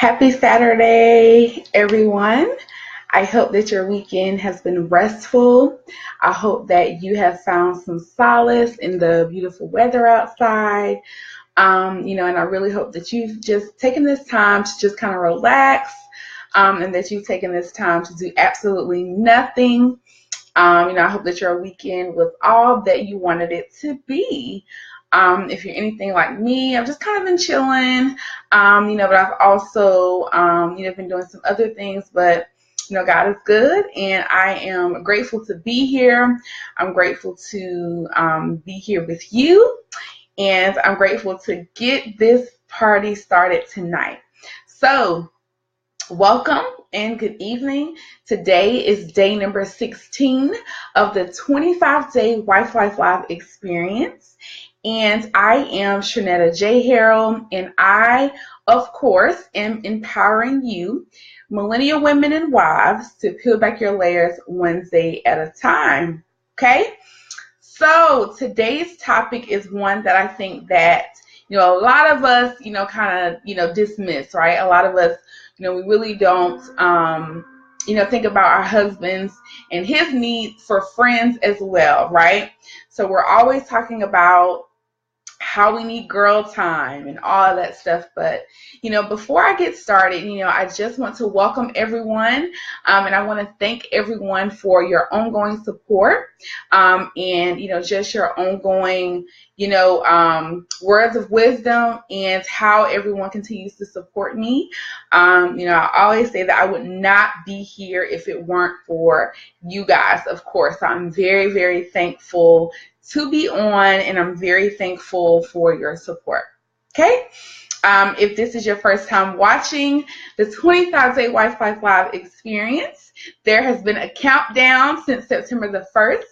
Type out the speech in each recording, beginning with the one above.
Happy Saturday, everyone. I hope that your weekend has been restful. I hope that you have found some solace in the beautiful weather outside. And I really hope that you've just taken this time to just kind of relax, and that you've taken this time to do absolutely nothing. I hope that your weekend was all that you wanted it to be. If you're anything like me, I've just kind of been chilling, but I've also, been doing some other things, but, God is good, and I am grateful to be here. I'm grateful to be here with you, and I'm grateful to get this party started tonight. So, welcome and good evening. Today is day number 16 of the 25-day Wife Life Live experience. And I am Shanetta J. Harrell, and I, of course, am empowering you, millennial women and wives, to peel back your layers one day at a time. Okay? So today's topic is one that I think that, a lot of us, kind of, dismiss, right? A lot of us, we really don't, think about our husbands and his need for friends as well, right? So we're always talking about how we need girl time and all of that stuff. But, before I get started, I just want to welcome everyone. And I want to thank everyone for your ongoing support, and, just your ongoing, words of wisdom and how everyone continues to support me. I always say that I would not be here if it weren't for you guys, of course. So I'm very, very thankful to be on, and I'm very thankful for your support. Okay? If this is your first time watching the 25-day Wife Life Live experience, there has been a countdown since September the 1st.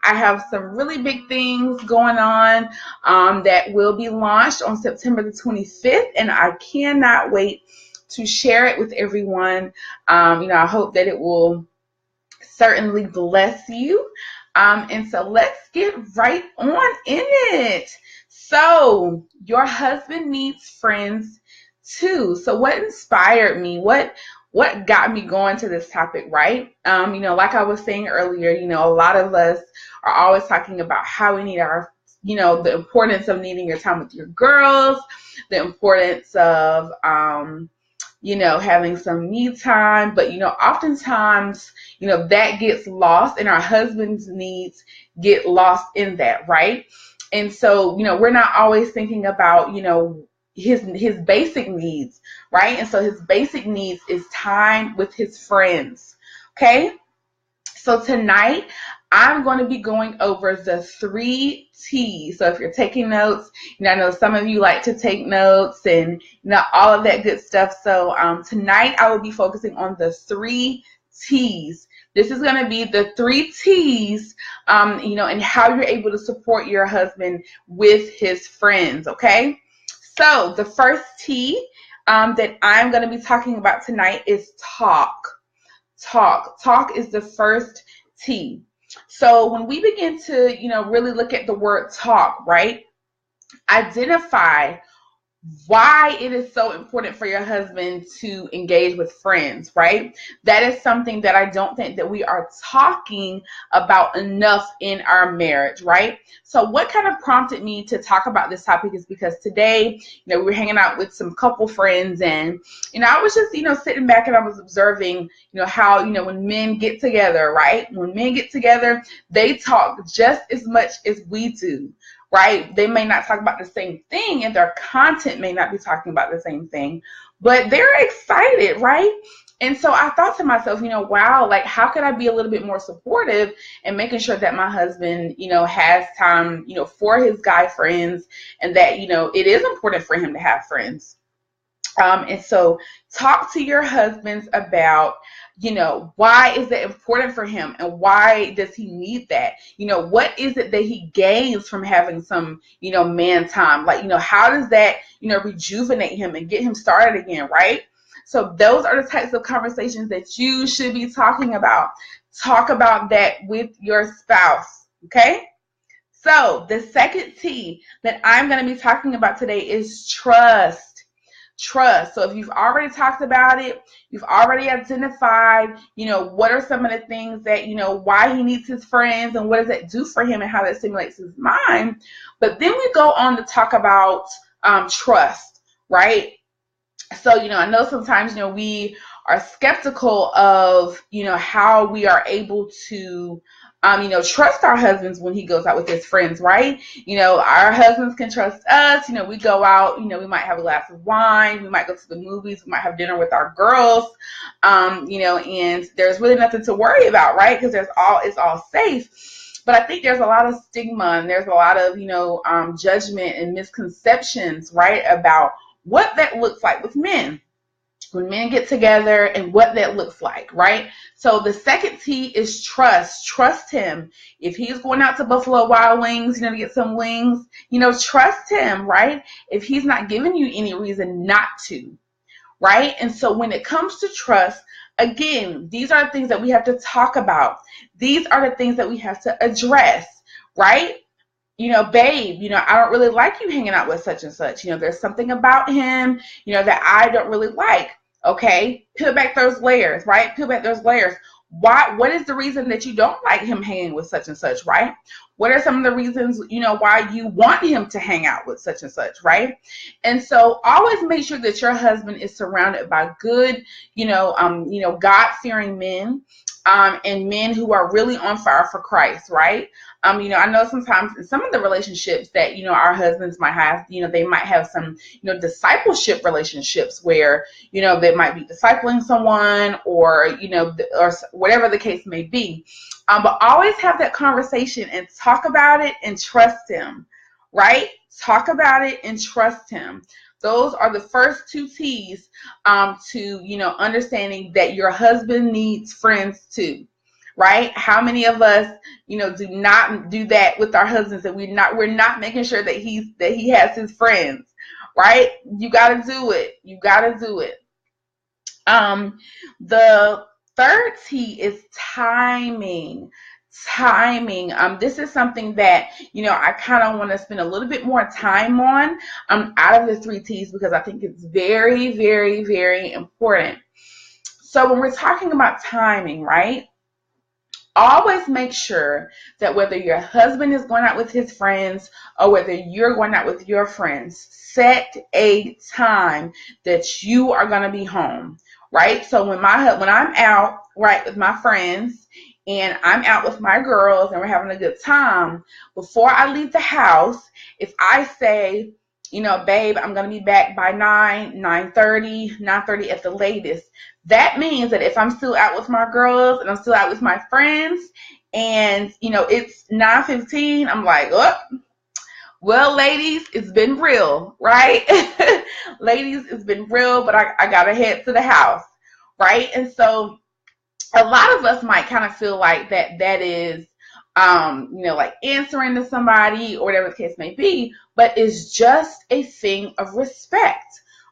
I have some really big things going on that will be launched on September the 25th, and I cannot wait to share it with everyone. I hope that it will certainly bless you. And so let's get right on in it. So your husband needs friends too. So what inspired me? What got me going to this topic, right? Like I was saying earlier, a lot of us are always talking about how we need our, the importance of needing your time with your girls, the importance of, having some me time. But, oftentimes, that gets lost, and our husband's needs get lost in that, right? And so, we're not always thinking about, his basic needs, right? And so his basic needs is time with his friends, okay? So tonight, I'm going to be going over the 3 T's. So if you're taking notes, I know some of you like to take notes and, all of that good stuff. So tonight, I will be focusing on the 3 T's. This is going to be the 3 T's, and how you're able to support your husband with his friends, okay? So the first T that I'm going to be talking about tonight is talk. Talk is the first T. So when we begin to, really look at the word talk, right? Identify why it is so important for your husband to engage with friends, right? That is something that I don't think that we are talking about enough in our marriage, right? So what kind of prompted me to talk about this topic is because today, we were hanging out with some couple friends, and, I was just, sitting back and I was observing, how, when men get together, right? When men get together, they talk just as much as we do. Right? They may not talk about the same thing, and their content may not be talking about the same thing, but they're excited, right? And so I thought to myself, wow, like how could I be a little bit more supportive and making sure that my husband, has time, for his guy friends, and that, it is important for him to have friends. And so talk to your husbands about, why is that important for him, and why does he need that? What is it that he gains from having some, man time? Like, how does that, rejuvenate him and get him started again, right? So those are the types of conversations that you should be talking about. Talk about that with your spouse, okay? So the second T that I'm going to be talking about today is trust. trust. So if you've already talked about it, you've already identified, what are some of the things that, why he needs his friends and what does that do for him and how that stimulates his mind. But then we go on to talk about trust, right? So, I know sometimes, we are skeptical of, how we are able to, trust our husbands when he goes out with his friends, right? Our husbands can trust us. We go out, we might have a glass of wine. We might go to the movies. We might have dinner with our girls, and there's really nothing to worry about, right? Because it's all safe. But I think there's a lot of stigma and there's a lot of, judgment and misconceptions, right, about what that looks like with men when men get together and what that looks like, right? So the second T is trust. Trust him. If he's going out to Buffalo Wild Wings, to get some wings, trust him, right? If he's not giving you any reason not to, right? And so when it comes to trust, again, these are the things that we have to talk about. These are the things that we have to address, right? Babe, I don't really like you hanging out with such and such. There's something about him, that I don't really like. Okay, peel back those layers, right? Peel back those layers. What is the reason that you don't like him hanging with such and such, right? What are some of the reasons, why you want him to hang out with such and such, right? And so always make sure that your husband is surrounded by good, God-fearing men, and men who are really on fire for Christ, right? I know sometimes in some of the relationships that, our husbands might have, they might have some, discipleship relationships where, they might be discipling someone or, or whatever the case may be. But always have that conversation and talk about it and trust him, right? Talk about it and trust him. Those are the first two T's to, understanding that your husband needs friends too, right? How many of us, do not do that with our husbands, and we're not making sure that he has his friends, right? You got to do it. You got to do it. The third T is timing. This is something that, I kind of want to spend a little bit more time on out of the three T's because I think it's very, very, very important. So when we're talking about timing, right? Always make sure that whether your husband is going out with his friends or whether you're going out with your friends, set a time that you are going to be home, right? So when I'm out, right, with my friends and I'm out with my girls and we're having a good time, before I leave the house, if I say, babe, I'm going to be back by 9:30 at the latest. That means that if I'm still out with my girls and I'm still out with my friends and, it's 9:15, I'm like, oh, well, ladies, it's been real, right? Ladies, it's been real, but I got to head to the house, right? And so a lot of us might kind of feel like that is, like answering to somebody or whatever the case may be, but it's just a thing of respect,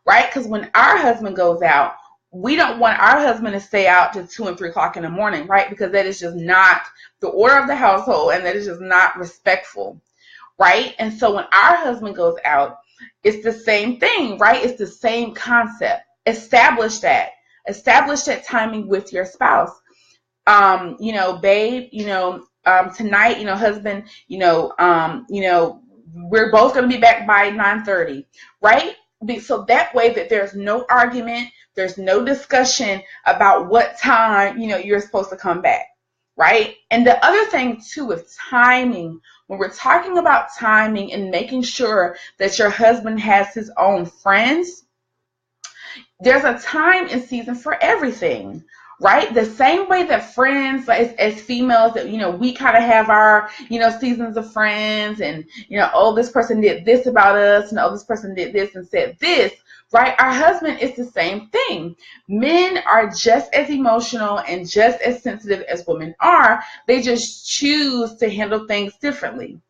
right? Because when our husband goes out, we don't want our husband to stay out to 2 and 3 o'clock in the morning, right? Because that is just not the order of the household and that is just not respectful, right? And so when our husband goes out, it's the same thing, right? It's the same concept. Establish that timing with your spouse. Babe, tonight, husband, we're both going to be back by 9:30, right? So that way that there's no argument, there's no discussion about what time, you're supposed to come back, right? And the other thing too is timing. When we're talking about timing and making sure that your husband has his own friends, there's a time and season for everything, right? The same way that friends, as females, that, we kind of have our, seasons of friends and, oh, this person did this about us and oh, this person did this and said this, right? Our husband is the same thing. Men are just as emotional and just as sensitive as women are. They just choose to handle things differently.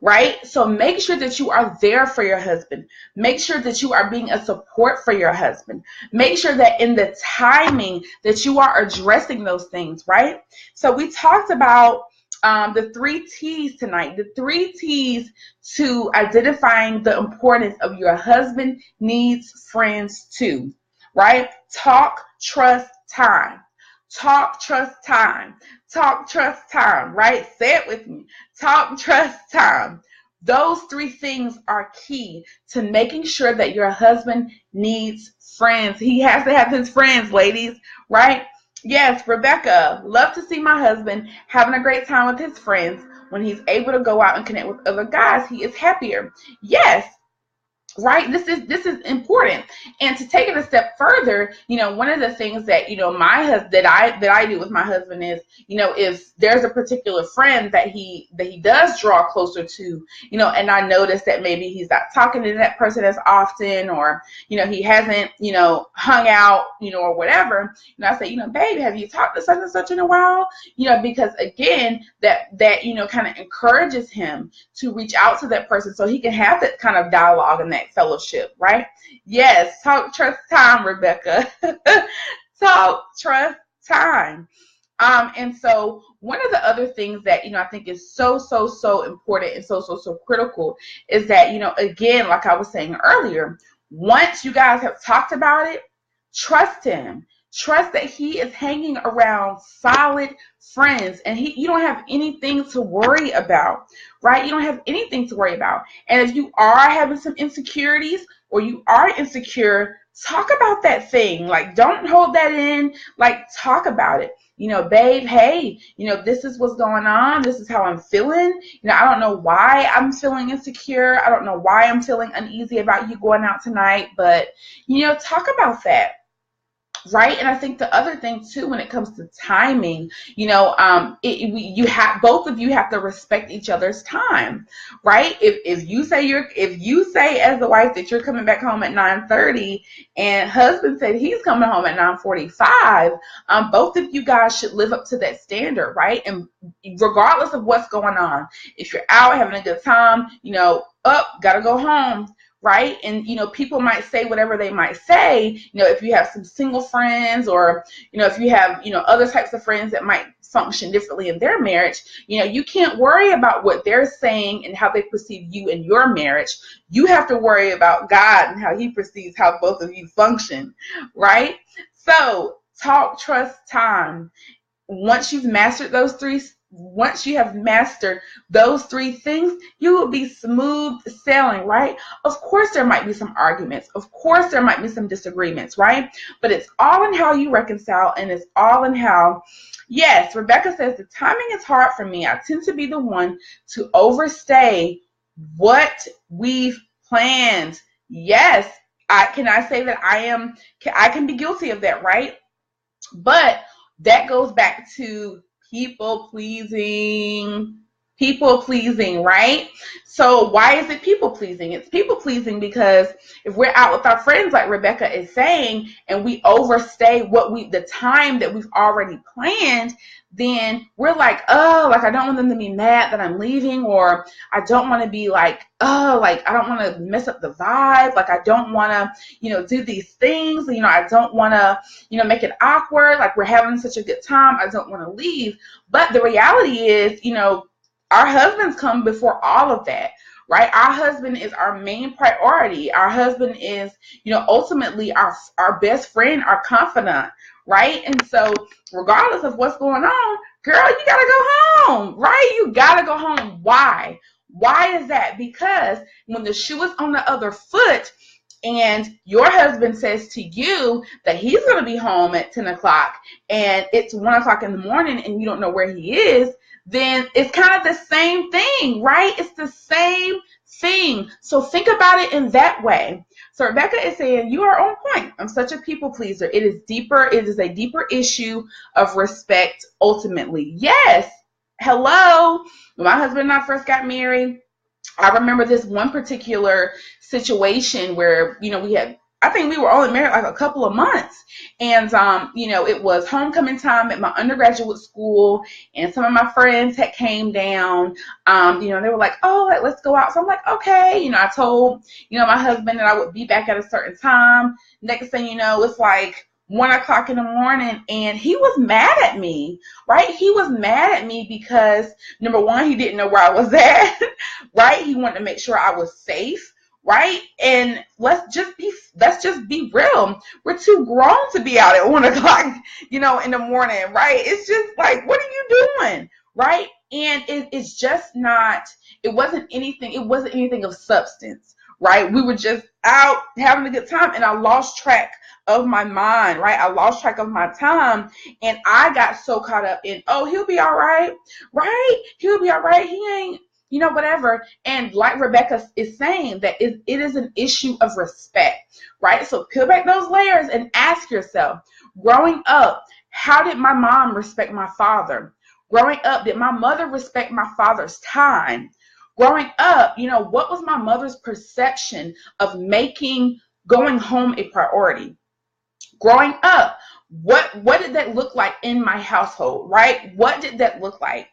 Right? So make sure that you are there for your husband. Make sure that you are being a support for your husband. Make sure that in the timing that you are addressing those things, right? So we talked about the 3 T's tonight. The 3 T's to identifying the importance of your husband needs friends too, right? Talk, trust, time. Talk, trust, time. Talk, trust, time, right? Say it with me. Talk, trust, time. Those 3 things are key to making sure that your husband needs friends. He has to have his friends, ladies, right? Yes, Rebecca, love to see my husband having a great time with his friends. When he's able to go out and connect with other guys, he is happier. Yes, right, this is important. And to take it a step further, one of the things that my husband that I do with my husband is, if there's a particular friend that he does draw closer to, and I notice that maybe he's not talking to that person as often, or he hasn't hung out, or whatever, I say, babe, have you talked to such and such in a while? Because again, that kind of encourages him to reach out to that person so he can have that kind of dialogue and that fellowship, right? Yes, talk, trust, time, Rebecca. Talk, trust, time. And so one of the other things that, I think is so important and so critical is that, again, like I was saying earlier, once you guys have talked about it, trust him. Trust that he is hanging around solid friends and you don't have anything to worry about, right? You don't have anything to worry about. And if you are having some insecurities or you are insecure, talk about that thing. Like, don't hold that in. Like, talk about it. Babe, hey, this is what's going on. This is how I'm feeling. I don't know why I'm feeling insecure. I don't know why I'm feeling uneasy about you going out tonight, but, talk about that. Right. And I think the other thing too, when it comes to timing, both of you have to respect each other's time, right? If you say as the wife that you're coming back home at 9:30 and husband said he's coming home at 9:45, both of you guys should live up to that standard, right? And regardless of what's going on, if you're out having a good time, gotta go home. Right. And, people might say whatever they might say, if you have some single friends or, if you have, other types of friends that might function differently in their marriage, you can't worry about what they're saying and how they perceive you in your marriage. You have to worry about God and how he perceives how both of you function. Right. So talk, trust, time. Once you have mastered those 3 things, you will be smooth sailing, right? Of course, there might be some arguments. Of course, there might be some disagreements, right? But it's all in how you reconcile, and it's all in how, yes, Rebecca says, the timing is hard for me. I tend to be the one to overstay what we've planned. Yes, I say that I can be guilty of that, right? But that goes back to people pleasing, right? So why is it people pleasing? It's people pleasing because if we're out with our friends, like Rebecca is saying, and we overstay the time that we've already planned, then we're like, oh, like I don't want them to be mad that I'm leaving, or I don't want to be like, oh, like I don't want to mess up the vibe, like I don't want to, do these things, I don't want to, make it awkward, like we're having such a good time, I don't want to leave. But the reality is, our husbands come before all of that, right? Our husband is our main priority. Our husband is, ultimately our best friend, our confidant, right? And so regardless of what's going on, girl, you got to go home, right? You got to go home. Why? Why is that? Because when the shoe is on the other foot and your husband says to you that he's going to be home at 10 o'clock and it's 1 o'clock in the morning and you don't know where he is, then it's kind of the same thing, right? It's the same thing. So think about it in that way. So Rebecca is saying, you are on point. I'm such a people pleaser. It is deeper. It is a deeper issue of respect ultimately. Yes. Hello. When my husband and I first got married, I remember this one particular situation where, I think we were only married like a couple of months. And, it was homecoming time at my undergraduate school. And some of my friends had came down. They were like, oh, let's go out. So I'm like, okay. I told, my husband that I would be back at a certain time. Next thing you know, it's like 1 o'clock in the morning, and he was mad at me, right? He was mad at me because, number one, he didn't know where I was at, right? He wanted to make sure I was safe, right? And let's just be real. We're too grown to be out at 1 o'clock, in the morning, right? It's just like, what are you doing, right? And it's just not. It wasn't anything of substance, right? We were just out having a good time, and I lost track of my mind, right? I lost track of my time, and I got so caught up in, oh, he'll be all right, right? He'll be all right. He ain't, whatever. And like Rebecca is saying, that it is an issue of respect, right? So peel back those layers and ask yourself, growing up, how did my mom respect my father? Growing up, did my mother respect my father's time? Growing up, what was my mother's perception of making going home a priority? Growing up, what did that look like in my household, right? What did that look like?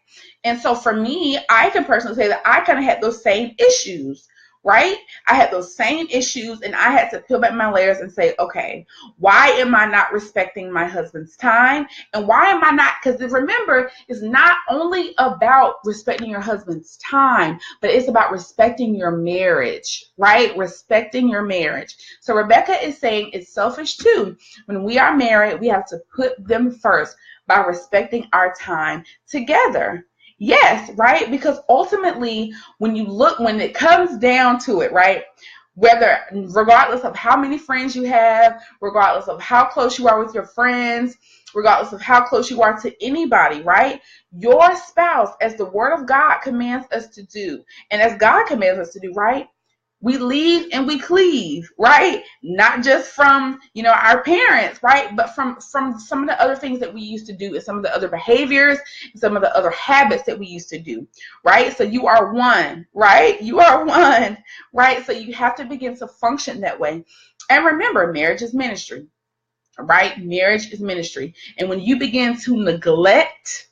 And so for me, I can personally say that I kind of had those same issues, right? I had those same issues, and I had to peel back my layers and say, okay, why am I not respecting my husband's time? And why am I not? Because remember, it's not only about respecting your husband's time, but it's about respecting your marriage, right? Respecting your marriage. So Rebecca is saying it's selfish too. When we are married, we have to put them first by respecting our time together. Yes, right? Because ultimately, when it comes down to it, right? Regardless of how many friends you have, regardless of how close you are with your friends, regardless of how close you are to anybody, right? Your spouse, as the word of God commands us to do, and as God commands us to do, right? We leave and we cleave, right? Not just from, our parents, right? But from some of the other things that we used to do, and some of the other behaviors, and some of the other habits that we used to do, right? So you are one, right? You are one, right? So you have to begin to function that way. And remember, marriage is ministry, right? Marriage is ministry. And when you begin to neglect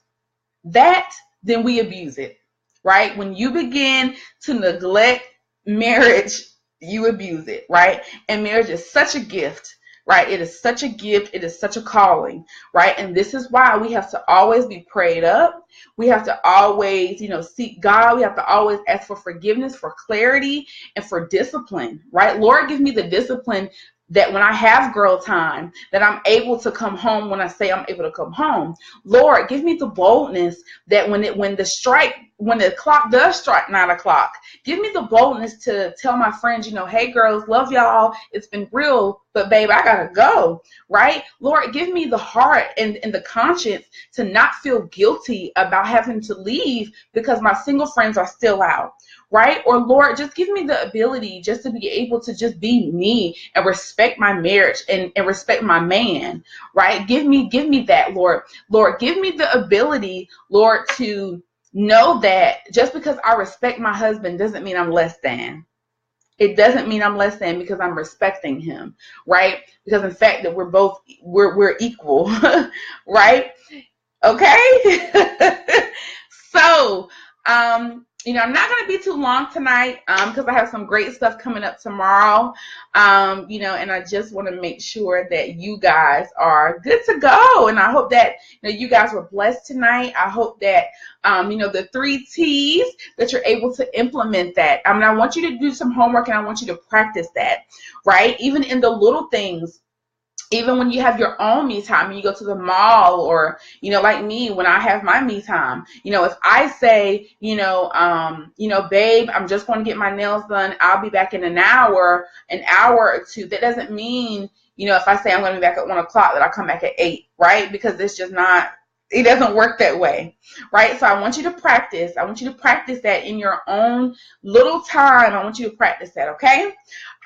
that, then we abuse it, right? When you begin to neglect marriage, you abuse it, right? And marriage is such a gift, right? It is such a gift. It is such a calling, right? And this is why we have to always be prayed up. We have to always, seek God. We have to always ask for forgiveness, for clarity, and for discipline, right? Lord, give me the discipline that when I have girl time, that I'm able to come home when I say I'm able to come home. Lord, give me the boldness that when the clock does strike 9 o'clock, give me the boldness to tell my friends, hey girls, love y'all. It's been real, but babe, I gotta go, right? Lord, give me the heart and the conscience to not feel guilty about having to leave because my single friends are still out, right? Or Lord, just give me the ability just to be able to just be me and respect my marriage and respect my man, right? Give me that, Lord. Lord, give me the ability, Lord, to know that just because I respect my husband doesn't mean I'm less than. It doesn't mean I'm less than because I'm respecting him, right? Because in fact that we're equal, right? Okay. So, I'm not going to be too long tonight because I have some great stuff coming up tomorrow, and I just want to make sure that you guys are good to go. And I hope that you guys were blessed tonight. I hope that, the 3 T's, that you're able to implement that. I want you to do some homework and I want you to practice that, right? Even in the little things. Even when you have your own me time and you go to the mall or, like me, when I have my me time, if I say, babe, I'm just going to get my nails done. I'll be back in an hour or two. That doesn't mean, if I say I'm going to be back at 1 o'clock, that I'll come back at 8, right? Because it's just not, it doesn't work that way, right? So I want you to practice. I want you to practice that in your own little time. I want you to practice that, okay?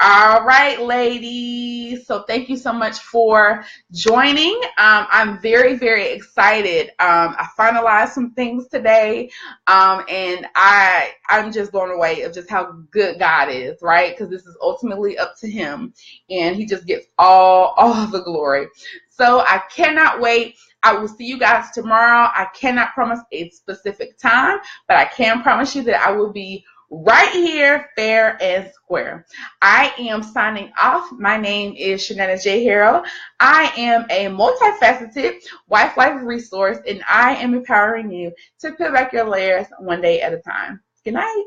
All right, ladies. So thank you so much for joining. I'm very, very excited. I finalized some things today, and I'm just blown away of just how good God is, right? Because this is ultimately up to Him, and He just gets all the glory. So I cannot wait. I will see you guys tomorrow. I cannot promise a specific time, but I can promise you that I will be right here, fair and square. I am signing off. My name is Shanetta J. Harrell. I am a multifaceted wife life resource, and I am empowering you to peel back your layers one day at a time. Good night.